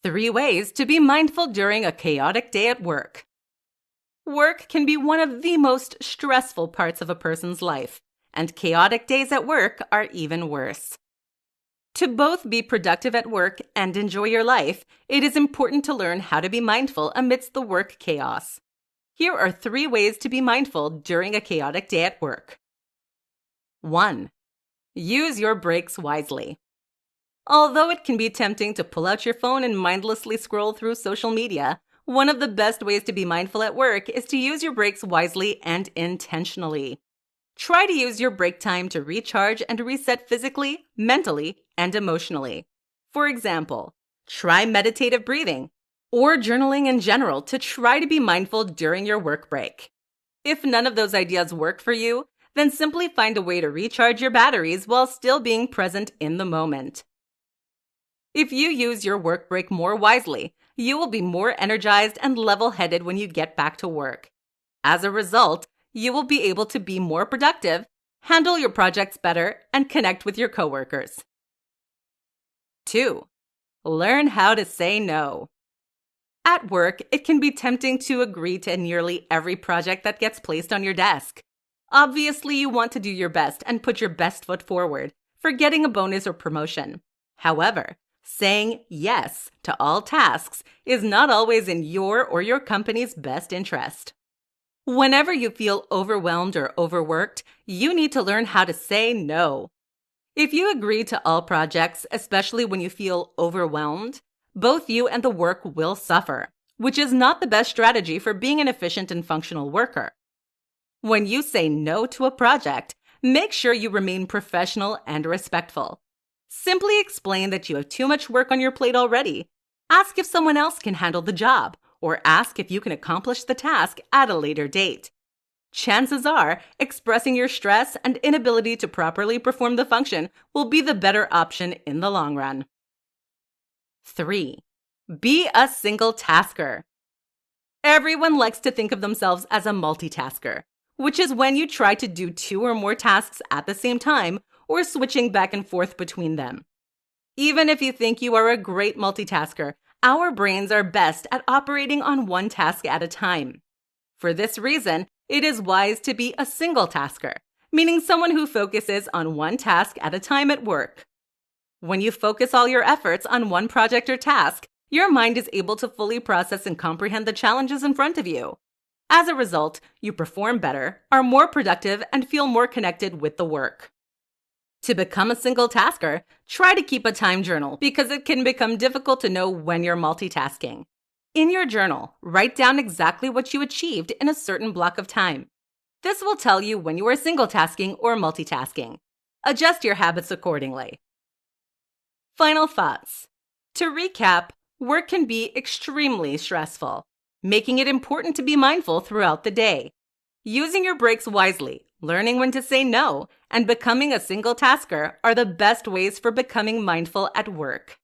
3 ways to be mindful during a chaotic day at work. Work can be one of the most stressful parts of a person's life, and chaotic days at work are even worse. To both be productive at work and enjoy your life, it is important to learn how to be mindful amidst the work chaos. Here are 3 ways to be mindful during a chaotic day at work. 1. Use your breaks wisely. Although it can be tempting to pull out your phone and mindlessly scroll through social media, one of the best ways to be mindful at work is to use your breaks wisely and intentionally. Try to use your break time to recharge and reset physically, mentally, and emotionally. For example, try meditative breathing or journaling in general to try to be mindful during your work break. If none of those ideas work for you, then simply find a way to recharge your batteries while still being present in the moment. If you use your work break more wisely, you will be more energized and level-headed when you get back to work. As a result, you will be able to be more productive, handle your projects better, and connect with your coworkers. 2. Learn how to say no. At work, it can be tempting to agree to nearly every project that gets placed on your desk. Obviously, you want to do your best and put your best foot forward for getting a bonus or promotion. However, saying yes to all tasks is not always in your or your company's best interest. Whenever you feel overwhelmed or overworked, you need to learn how to say no. If you agree to all projects, especially when you feel overwhelmed, both you and the work will suffer, which is not the best strategy for being an efficient and functional worker. When you say no to a project, make sure you remain professional and respectful. Simply explain that you have too much work on your plate already. Ask if someone else can handle the job, or ask if you can accomplish the task at a later date. Chances are, expressing your stress and inability to properly perform the function will be the better option in the long run. 3. Be a single tasker. Everyone likes to think of themselves as a multitasker, which is when you try to do 2 or more tasks at the same time or switching back and forth between them. Even if you think you are a great multitasker, our brains are best at operating on one task at a time. For this reason, it is wise to be a single tasker, meaning someone who focuses on one task at a time at work. When you focus all your efforts on one project or task, your mind is able to fully process and comprehend the challenges in front of you. As a result, you perform better, are more productive, and feel more connected with the work. To become a single tasker, try to keep a time journal because it can become difficult to know when you're multitasking. In your journal, write down exactly what you achieved in a certain block of time. This will tell you when you are single tasking or multitasking. Adjust your habits accordingly. Final thoughts. To recap, work can be extremely stressful, making it important to be mindful throughout the day. Using your breaks wisely, learning when to say no, and becoming a single tasker are the best ways for becoming mindful at work.